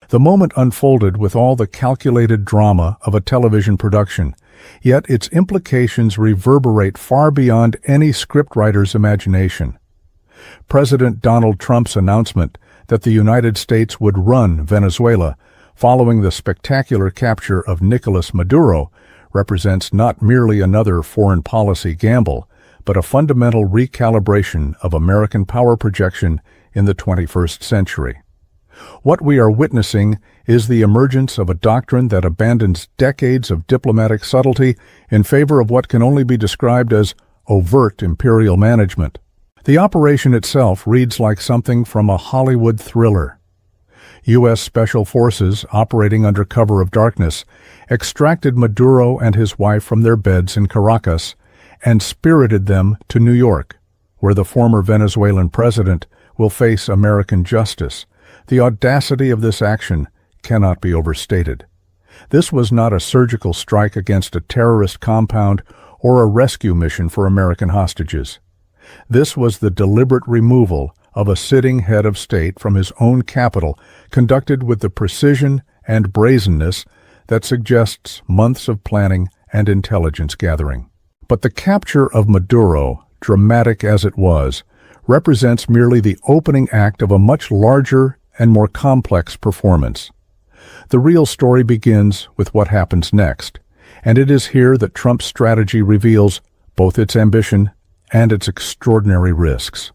The moment unfolded with all the calculated drama of a television production, yet its implications reverberate far beyond any scriptwriter's imagination. President Donald Trump's announcement that the United States would run Venezuela following the spectacular capture of Nicolás Maduro represents not merely another foreign policy gamble, but a fundamental recalibration of American power projection in the 21st century. What we are witnessing is the emergence of a doctrine that abandons decades of diplomatic subtlety in favor of what can only be described as overt imperial management. The operation itself reads like something from a Hollywood thriller. U.S. Special Forces, operating under cover of darkness, extracted Maduro and his wife from their beds in Caracas and spirited them to New York, where the former Venezuelan president will face American justice. The audacity of this action cannot be overstated. This was not a surgical strike against a terrorist compound or a rescue mission for American hostages. This was the deliberate removal of a sitting head of state from his own capital, conducted with the precision and brazenness that suggests months of planning and intelligence gathering. But the capture of Maduro, dramatic as it was, represents merely the opening act of a much larger and more complex performance. The real story begins with what happens next, and it is here that Trump's strategy reveals both its ambition and its extraordinary risks.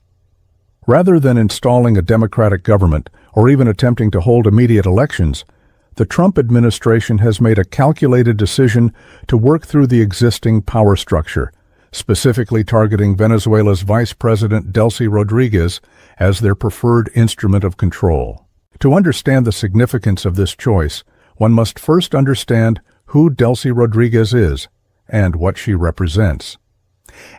Rather than installing a democratic government or even attempting to hold immediate elections, the Trump administration has made a calculated decision to work through the existing power structure, specifically targeting Venezuela's Vice President Delcy Rodriguez as their preferred instrument of control. To understand the significance of this choice, one must first understand who Delcy Rodriguez is and what she represents.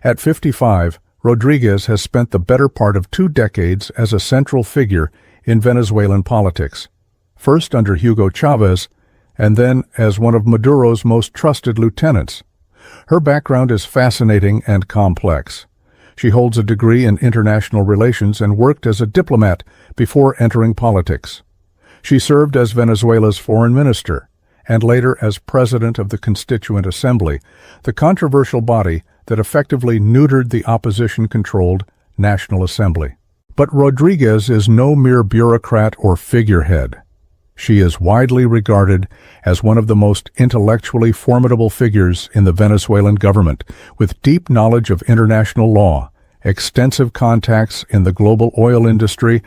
At 55, Rodriguez has spent the better part of 2 decades as a central figure in Venezuelan politics, first under Hugo Chavez and then as one of Maduro's most trusted lieutenants. Her background is fascinating and complex. She holds a degree in international relations and worked as a diplomat before entering politics. She served as Venezuela's foreign minister and later as president of the Constituent Assembly, the controversial body that effectively neutered the opposition-controlled National Assembly. But Rodriguez is no mere bureaucrat or figurehead. She is widely regarded as one of the most intellectually formidable figures in the Venezuelan government, with deep knowledge of international law, extensive contacts in the global oil industry,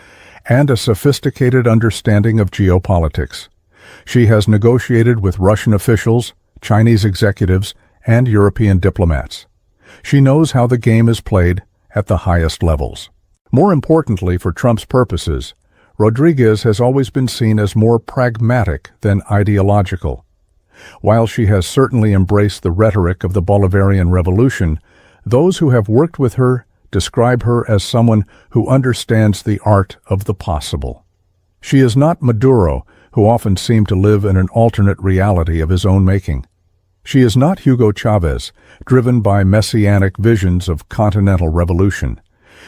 and a sophisticated understanding of geopolitics. She has negotiated with Russian officials, Chinese executives, and European diplomats. She knows how the game is played at the highest levels. More importantly for Trump's purposes, Rodriguez has always been seen as more pragmatic than ideological. While she has certainly embraced the rhetoric of the Bolivarian Revolution, those who have worked with her describe her as someone who understands the art of the possible. She is not Maduro, who often seemed to live in an alternate reality of his own making. She is not Hugo Chavez, driven by messianic visions of continental revolution.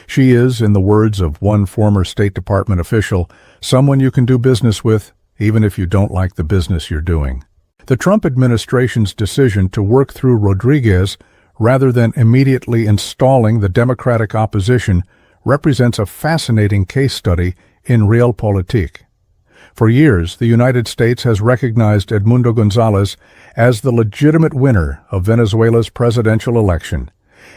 She is, in the words of one former State Department official, someone you can do business with, even if you don't like the business you're doing. The Trump administration's decision to work through Rodriguez rather than immediately installing the Democratic opposition represents a fascinating case study in realpolitik. For years, the United States has recognized Edmundo González as the legitimate winner of Venezuela's presidential election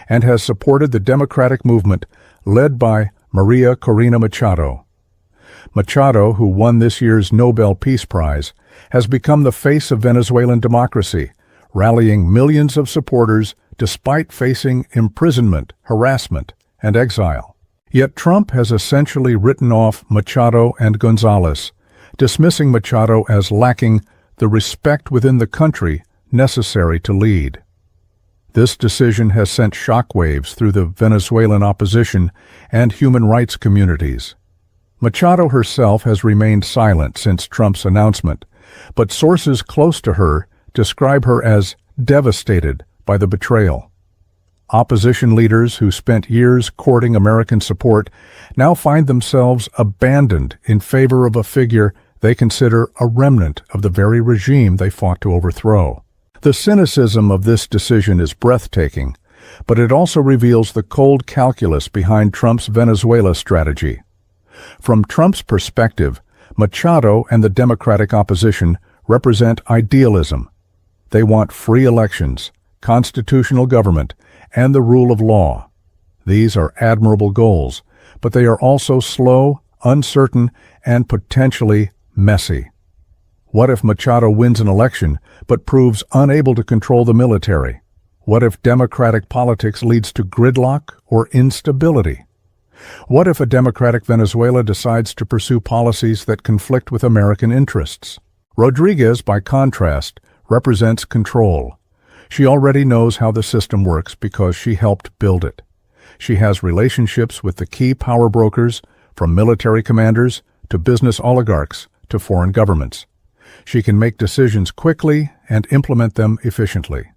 and has supported the democratic movement led by María Corina Machado. Machado, who won this year's Nobel Peace Prize, has become the face of Venezuelan democracy, rallying millions of supporters despite facing imprisonment, harassment, and exile. Yet Trump has essentially written off Machado and González, dismissing Machado as lacking the respect within the country necessary to lead. This decision has sent shockwaves through the Venezuelan opposition and human rights communities. Machado herself has remained silent since Trump's announcement, but sources close to her describe her as devastated by the betrayal. Opposition leaders who spent years courting American support now find themselves abandoned in favor of a figure They consider a remnant of the very regime they fought to overthrow. The cynicism of this decision is breathtaking, but it also reveals the cold calculus behind Trump's Venezuela strategy. From Trump's perspective, Machado and the Democratic opposition represent idealism. They want free elections, constitutional government, and the rule of law. These are admirable goals, but they are also slow, uncertain, and potentially messy. What if Machado wins an election but proves unable to control the military? What if democratic politics leads to gridlock or instability? What if a democratic Venezuela decides to pursue policies that conflict with American interests? Rodriguez, by contrast, represents control. She already knows how the system works because she helped build it. She has relationships with the key power brokers, from military commanders to business oligarchs to foreign governments. She can make decisions quickly and implement them efficiently.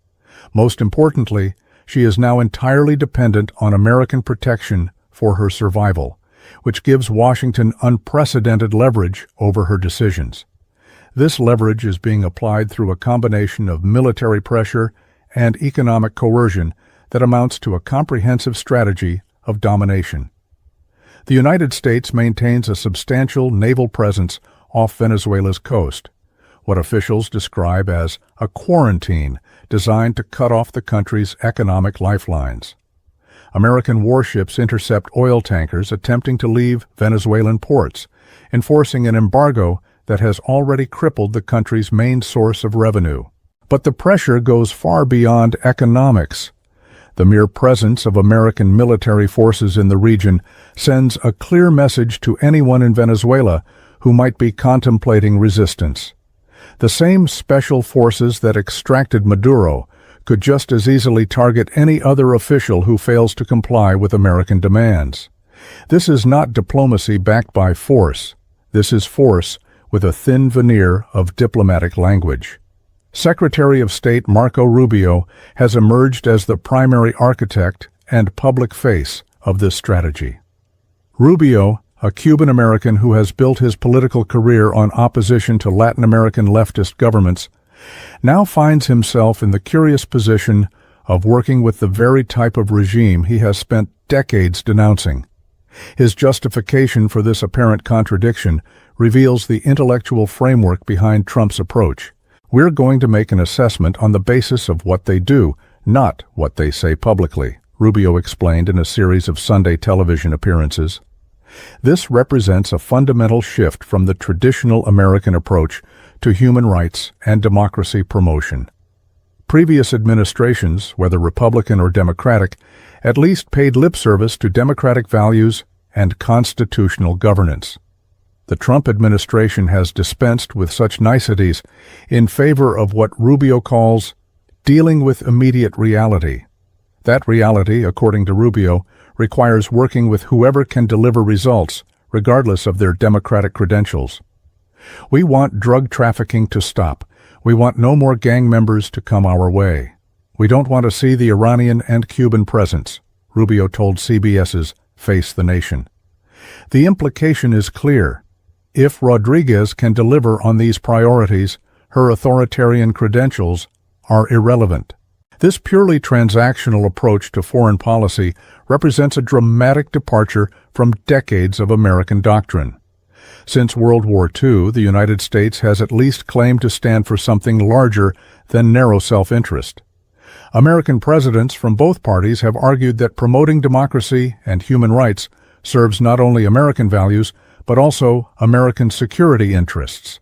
Most importantly, she is now entirely dependent on American protection for her survival, which gives Washington unprecedented leverage over her decisions. This leverage is being applied through a combination of military pressure and economic coercion that amounts to a comprehensive strategy of domination. The United States maintains a substantial naval presence off Venezuela's coast, what officials describe as a quarantine designed to cut off the country's economic lifelines. American warships intercept oil tankers attempting to leave Venezuelan ports, enforcing an embargo that has already crippled the country's main source of revenue. But the pressure goes far beyond economics. The mere presence of American military forces in the region sends a clear message to anyone in Venezuela who might be contemplating resistance. The same special forces that extracted Maduro could just as easily target any other official who fails to comply with American demands. This is not diplomacy backed by force. This is force with a thin veneer of diplomatic language. Secretary of State Marco Rubio has emerged as the primary architect and public face of this strategy. Rubio, a Cuban-American who has built his political career on opposition to Latin American leftist governments, now finds himself in the curious position of working with the very type of regime he has spent decades denouncing. His justification for this apparent contradiction reveals the intellectual framework behind Trump's approach. We're going to make an assessment on the basis of what they do, not what they say publicly, Rubio explained in a series of Sunday television appearances. This represents a fundamental shift from the traditional American approach to human rights and democracy promotion. Previous administrations, whether Republican or Democratic, at least paid lip service to democratic values and constitutional governance. The Trump administration has dispensed with such niceties in favor of what Rubio calls dealing with immediate reality. That reality, according to Rubio, requires working with whoever can deliver results, regardless of their democratic credentials. We want drug trafficking to stop. We want no more gang members to come our way. We don't want to see the Iranian and Cuban presence, Rubio told CBS's Face the Nation. The implication is clear. If Rodriguez can deliver on these priorities, her authoritarian credentials are irrelevant. This purely transactional approach to foreign policy represents a dramatic departure from decades of American doctrine. Since World War II, the United States has at least claimed to stand for something larger than narrow self-interest. American presidents from both parties have argued that promoting democracy and human rights serves not only American values, but also American security interests.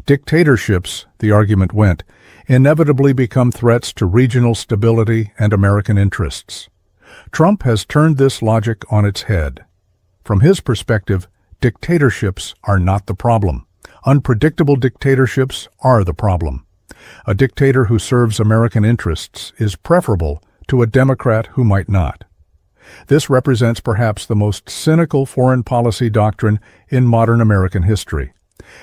Dictatorships, the argument went, inevitably become threats to regional stability and American interests. Trump has turned this logic on its head. From his perspective, dictatorships are not the problem. Unpredictable dictatorships are the problem. A dictator who serves American interests is preferable to a Democrat who might not. This represents perhaps the most cynical foreign policy doctrine in modern American history,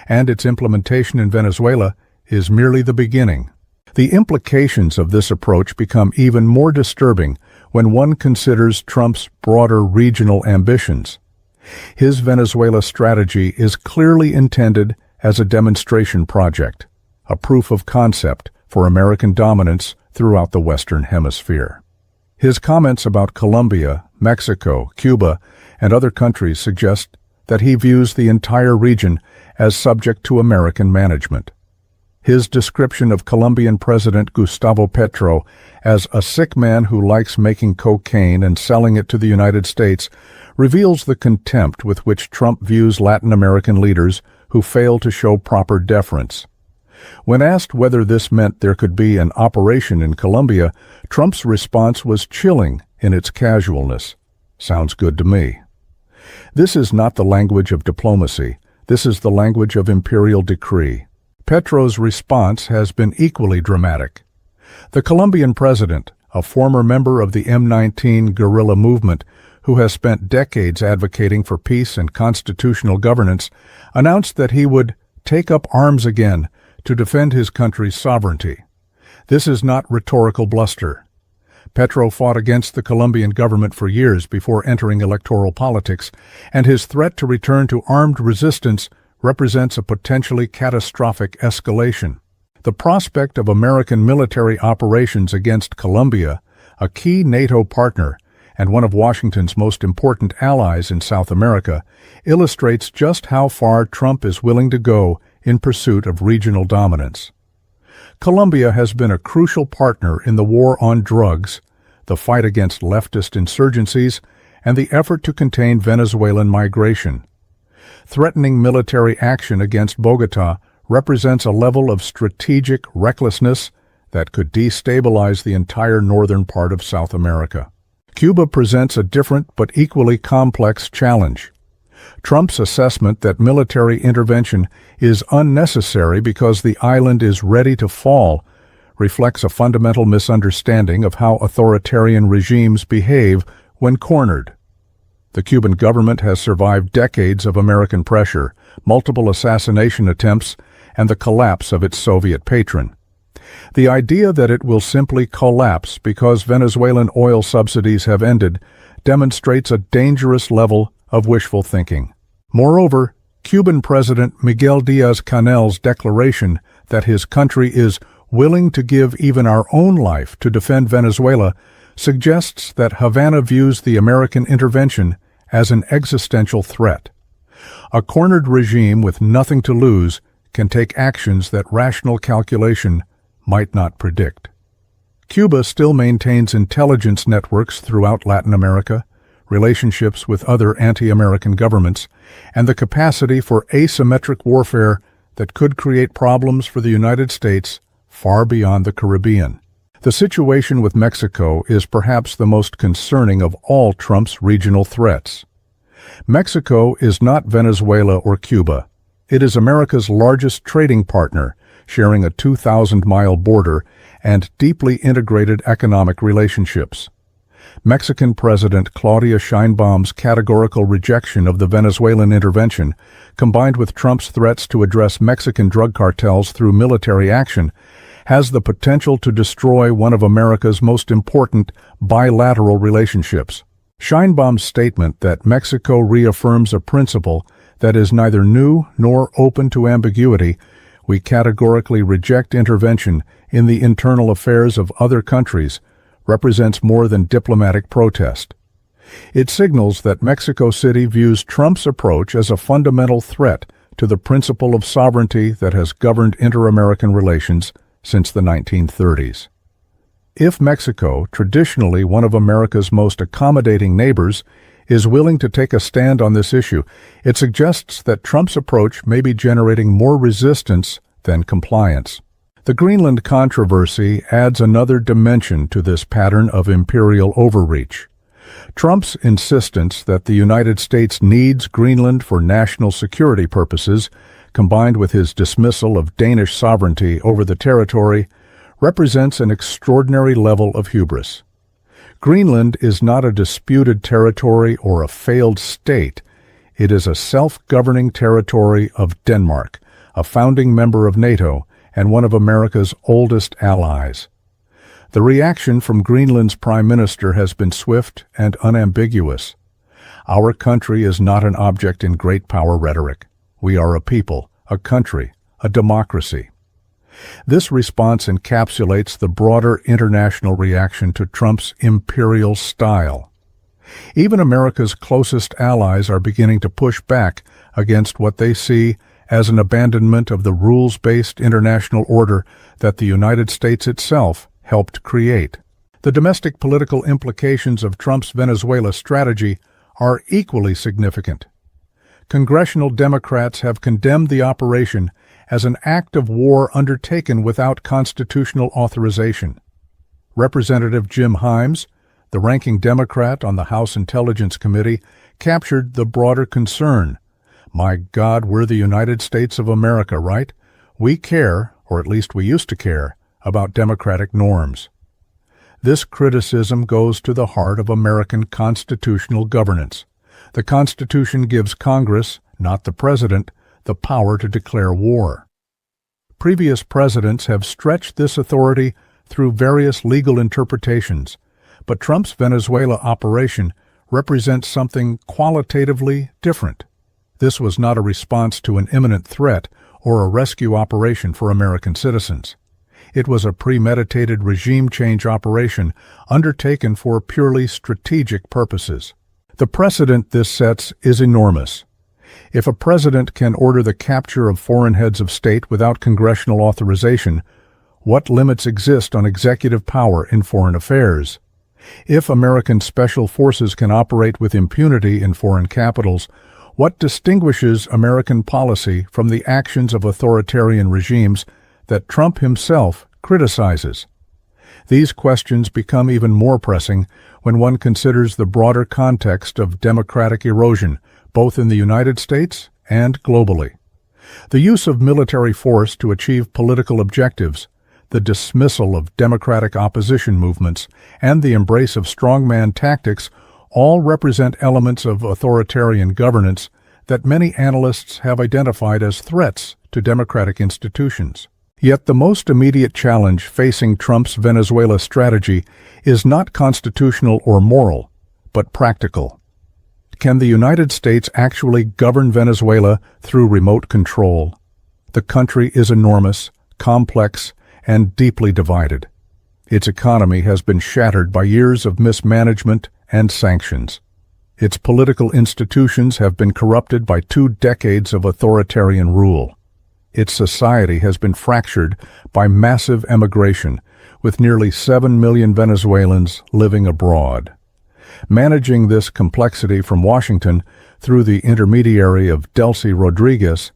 and its implementation in Venezuela is merely the beginning. The implications of this approach become even more disturbing when one considers Trump's broader regional ambitions. His Venezuela strategy is clearly intended as a demonstration project, a proof of concept for American dominance throughout the Western Hemisphere. His comments about Colombia, Mexico, Cuba, and other countries suggest that he views the entire region as subject to American management. His description of Colombian President Gustavo Petro as a sick man who likes making cocaine and selling it to the United States reveals the contempt with which Trump views Latin American leaders who fail to show proper deference. When asked whether this meant there could be an operation in Colombia, Trump's response was chilling in its casualness. Sounds good to me. This is not the language of diplomacy. This is the language of imperial decree. Petro's response has been equally dramatic. The Colombian president, a former member of the M19 guerrilla movement who has spent decades advocating for peace and constitutional governance, announced that he would take up arms again to defend his country's sovereignty. This is not rhetorical bluster. Petro fought against the Colombian government for years before entering electoral politics, and his threat to return to armed resistance represents a potentially catastrophic escalation. The prospect of American military operations against Colombia, a key NATO partner and one of Washington's most important allies in South America, illustrates just how far Trump is willing to go in pursuit of regional dominance. Colombia has been a crucial partner in the war on drugs, the fight against leftist insurgencies, and the effort to contain Venezuelan migration. Threatening military action against Bogotá represents a level of strategic recklessness that could destabilize the entire northern part of South America. Cuba presents a different but equally complex challenge. Trump's assessment that military intervention is unnecessary because the island is ready to fall reflects a fundamental misunderstanding of how authoritarian regimes behave when cornered. The Cuban government has survived decades of American pressure, multiple assassination attempts, and the collapse of its Soviet patron. The idea that it will simply collapse because Venezuelan oil subsidies have ended demonstrates a dangerous level of wishful thinking. Moreover, Cuban President Miguel Díaz-Canel's declaration that his country is willing to give even our own life to defend Venezuela suggests that Havana views the American intervention as an existential threat. A cornered regime with nothing to lose can take actions that rational calculation might not predict. Cuba still maintains intelligence networks throughout Latin America, relationships with other anti-American governments, and the capacity for asymmetric warfare that could create problems for the United States far beyond the Caribbean. The situation with Mexico is perhaps the most concerning of all Trump's regional threats. Mexico is not Venezuela or Cuba. It is America's largest trading partner, sharing a 2,000-mile border and deeply integrated economic relationships. Mexican President Claudia Sheinbaum's categorical rejection of the Venezuelan intervention, combined with Trump's threats to address Mexican drug cartels through military action, has the potential to destroy one of America's most important bilateral relationships. Sheinbaum's statement that Mexico reaffirms a principle that is neither new nor open to ambiguity, we categorically reject intervention in the internal affairs of other countries, represents more than diplomatic protest. It signals that Mexico City views Trump's approach as a fundamental threat to the principle of sovereignty that has governed inter-American relations since the 1930s. If Mexico, traditionally one of America's most accommodating neighbors, is willing to take a stand on this issue, it suggests that Trump's approach may be generating more resistance than compliance. The Greenland controversy adds another dimension to this pattern of imperial overreach. Trump's insistence that the United States needs Greenland for national security purposes, combined with his dismissal of Danish sovereignty over the territory, represents an extraordinary level of hubris. Greenland is not a disputed territory or a failed state. It is a self-governing territory of Denmark, a founding member of NATO, and one of America's oldest allies. The reaction from Greenland's Prime Minister has been swift and unambiguous. Our country is not an object in great power rhetoric. We are a people, a country, a democracy. This response encapsulates the broader international reaction to Trump's imperial style. Even America's closest allies are beginning to push back against what they see as an abandonment of the rules-based international order that the United States itself helped create. The domestic political implications of Trump's Venezuela strategy are equally significant. Congressional Democrats have condemned the operation as an act of war undertaken without constitutional authorization. Representative Jim Himes, the ranking Democrat on the House Intelligence Committee, captured the broader concern. My God, we're the United States of America, right? We care, or at least we used to care, about democratic norms. This criticism goes to the heart of American constitutional governance. The Constitution gives Congress, not the President, the power to declare war. Previous presidents have stretched this authority through various legal interpretations, but Trump's Venezuela operation represents something qualitatively different. This was not a response to an imminent threat or a rescue operation for American citizens. It was a premeditated regime change operation undertaken for purely strategic purposes. The precedent this sets is enormous. If a president can order the capture of foreign heads of state without congressional authorization, what limits exist on executive power in foreign affairs? If American special forces can operate with impunity in foreign capitals, what distinguishes American policy from the actions of authoritarian regimes that Trump himself criticizes? These questions become even more pressing when one considers the broader context of democratic erosion, both in the United States and globally. The use of military force to achieve political objectives, the dismissal of democratic opposition movements, and the embrace of strongman tactics all represent elements of authoritarian governance that many analysts have identified as threats to democratic institutions. Yet the most immediate challenge facing Trump's Venezuela strategy is not constitutional or moral, but practical. Can the United States actually govern Venezuela through remote control? The country is enormous, complex, and deeply divided. Its economy has been shattered by years of mismanagement and sanctions. Its political institutions have been corrupted by 2 decades of authoritarian rule. Its society has been fractured by massive emigration, with nearly 7 million Venezuelans living abroad. Managing this complexity from Washington through the intermediary of Delcy Rodriguez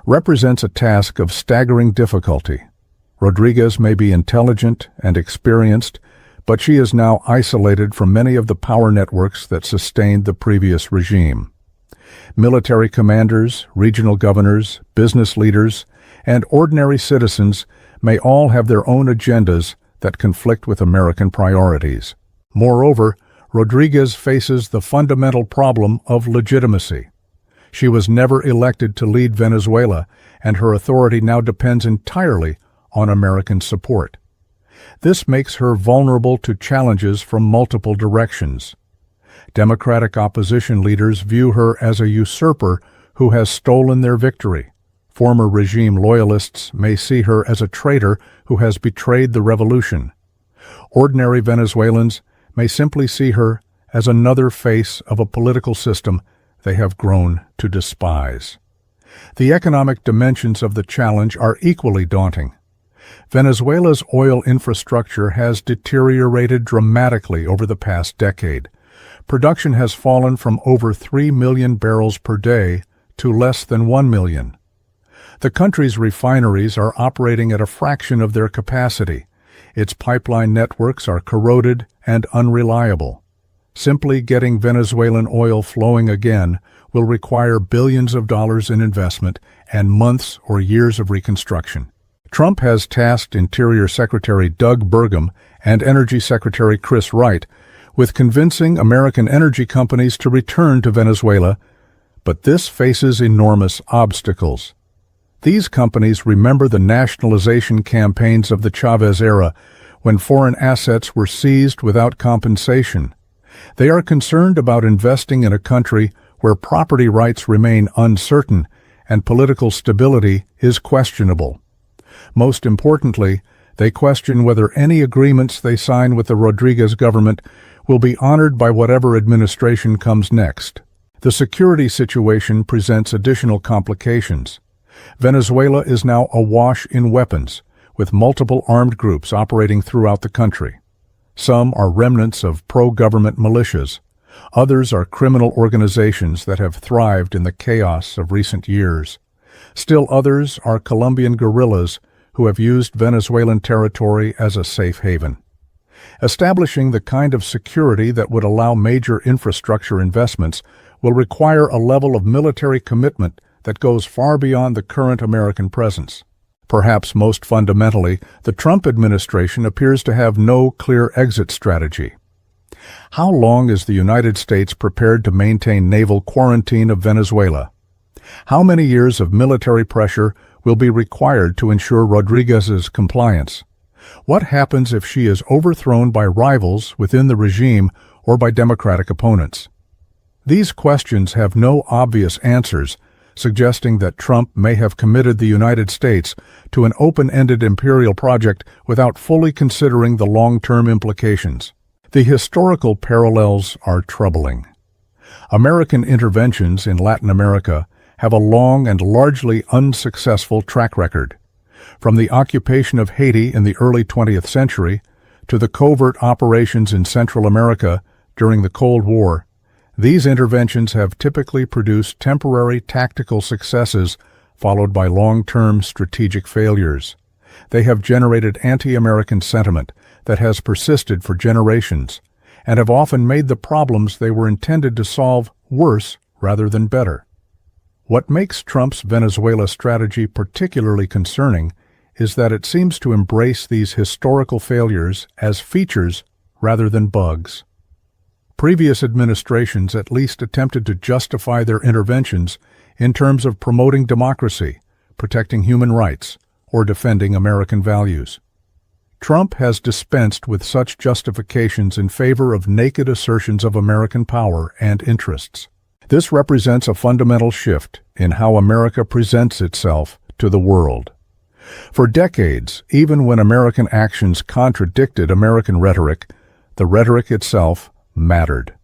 represents a task of staggering difficulty. Rodriguez may be intelligent and experienced, but she is now isolated from many of the power networks that sustained the previous regime. Military commanders, regional governors, business leaders, and ordinary citizens may all have their own agendas that conflict with American priorities. Moreover, Rodriguez faces the fundamental problem of legitimacy. She was never elected to lead Venezuela, and her authority now depends entirely on American support. This makes her vulnerable to challenges from multiple directions. Democratic opposition leaders view her as a usurper who has stolen their victory. Former regime loyalists may see her as a traitor who has betrayed the revolution. Ordinary Venezuelans may simply see her as another face of a political system they have grown to despise. The economic dimensions of the challenge are equally daunting. Venezuela's oil infrastructure has deteriorated dramatically over the past decade. Production has fallen from over 3 million barrels per day to less than 1 million. The country's refineries are operating at a fraction of their capacity. Its pipeline networks are corroded and unreliable. Simply getting Venezuelan oil flowing again will require billions of dollars in investment and months or years of reconstruction. Trump has tasked Interior Secretary Doug Burgum and Energy Secretary Chris Wright with convincing American energy companies to return to Venezuela, but this faces enormous obstacles. These companies remember the nationalization campaigns of the Chavez era, when foreign assets were seized without compensation. They are concerned about investing in a country where property rights remain uncertain and political stability is questionable. Most importantly, they question whether any agreements they sign with the Rodriguez government will be honored by whatever administration comes next. The security situation presents additional complications. Venezuela is now awash in weapons, with multiple armed groups operating throughout the country. Some are remnants of pro-government militias. Others are criminal organizations that have thrived in the chaos of recent years. Still others are Colombian guerrillas who have used Venezuelan territory as a safe haven. Establishing the kind of security that would allow major infrastructure investments will require a level of military commitment that goes far beyond the current American presence. Perhaps most fundamentally, the Trump administration appears to have no clear exit strategy. How long is the United States prepared to maintain naval quarantine of Venezuela? How many years of military pressure will be required to ensure Rodriguez's compliance? What happens if she is overthrown by rivals within the regime or by democratic opponents? These questions have no obvious answers, suggesting that Trump may have committed the United States to an open-ended imperial project without fully considering the long-term implications. The historical parallels are troubling. American interventions in Latin America have a long and largely unsuccessful track record. From the occupation of Haiti in the early 20th century to the covert operations in Central America during the Cold War, these interventions have typically produced temporary tactical successes followed by long-term strategic failures. They have generated anti-American sentiment that has persisted for generations and have often made the problems they were intended to solve worse rather than better. What makes Trump's Venezuela strategy particularly concerning is that it seems to embrace these historical failures as features rather than bugs. Previous administrations at least attempted to justify their interventions in terms of promoting democracy, protecting human rights, or defending American values. Trump has dispensed with such justifications in favor of naked assertions of American power and interests. This represents a fundamental shift in how America presents itself to the world. For decades, even when American actions contradicted American rhetoric, the rhetoric itself mattered.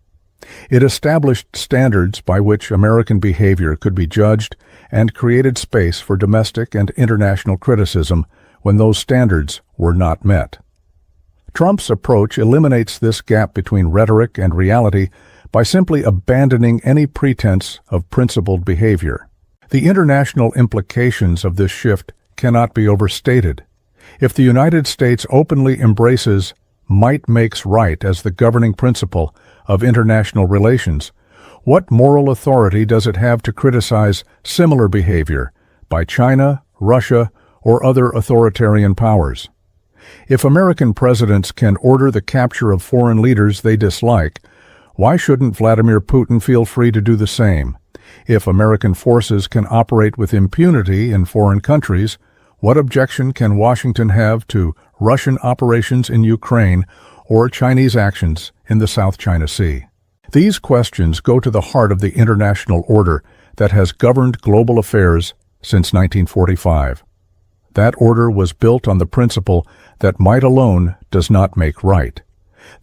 It established standards by which American behavior could be judged and created space for domestic and international criticism when those standards were not met. Trump's approach eliminates this gap between rhetoric and reality by simply abandoning any pretense of principled behavior. The international implications of this shift cannot be overstated. If the United States openly embraces might makes right as the governing principle of international relations, what moral authority does it have to criticize similar behavior by China, Russia, or other authoritarian powers? If American presidents can order the capture of foreign leaders they dislike, why shouldn't Vladimir Putin feel free to do the same? If American forces can operate with impunity in foreign countries, what objection can Washington have to Russian operations in Ukraine or Chinese actions in the South China Sea? These questions go to the heart of the international order that has governed global affairs since 1945. That order was built on the principle that might alone does not make right,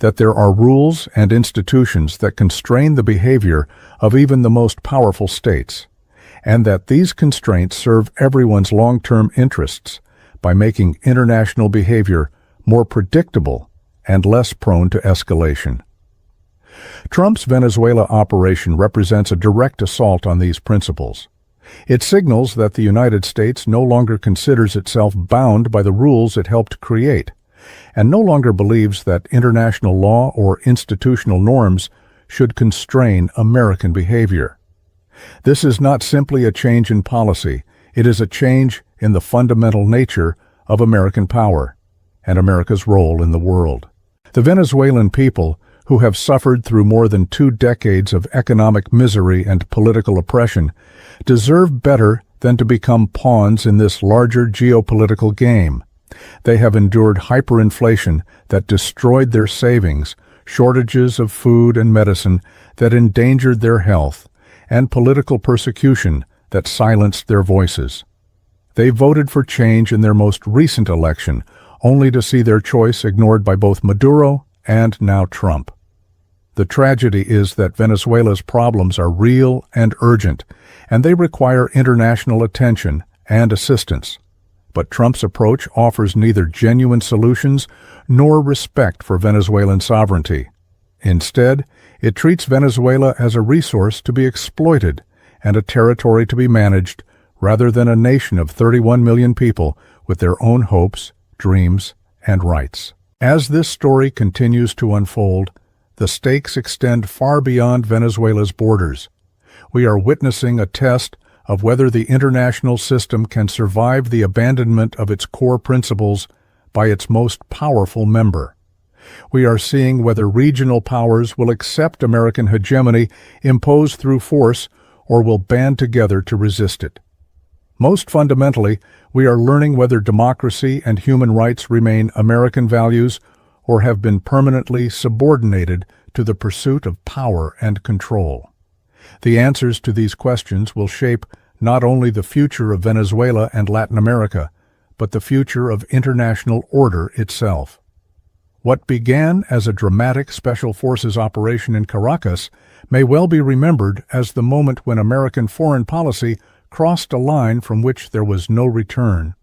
that there are rules and institutions that constrain the behavior of even the most powerful states, and that these constraints serve everyone's long-term interests by making international behavior more predictable and less prone to escalation. Trump's Venezuela operation represents a direct assault on these principles. It signals that the United States no longer considers itself bound by the rules it helped create, and no longer believes that international law or institutional norms should constrain American behavior. This is not simply a change in policy, it is a change in the fundamental nature of American power and America's role in the world. The Venezuelan people, who have suffered through more than 2 decades of economic misery and political oppression, deserve better than to become pawns in this larger geopolitical game. They have endured hyperinflation that destroyed their savings, shortages of food and medicine that endangered their health, and political persecution that silenced their voices. They voted for change in their most recent election, only to see their choice ignored by both Maduro and now Trump. The tragedy is that Venezuela's problems are real and urgent, and they require international attention and assistance. But Trump's approach offers neither genuine solutions nor respect for Venezuelan sovereignty. Instead, it treats Venezuela as a resource to be exploited and a territory to be managed, rather than a nation of 31 million people with their own hopes, dreams, and rights. As this story continues to unfold, the stakes extend far beyond Venezuela's borders. We are witnessing a test of whether the international system can survive the abandonment of its core principles by its most powerful member. We are seeing whether regional powers will accept American hegemony imposed through force or will band together to resist it. Most fundamentally, we are learning whether democracy and human rights remain American values or have been permanently subordinated to the pursuit of power and control. The answers to these questions will shape not only the future of Venezuela and Latin America, but the future of international order itself. What began as a dramatic Special Forces operation in Caracas may well be remembered as the moment when American foreign policy crossed a line from which there was no return.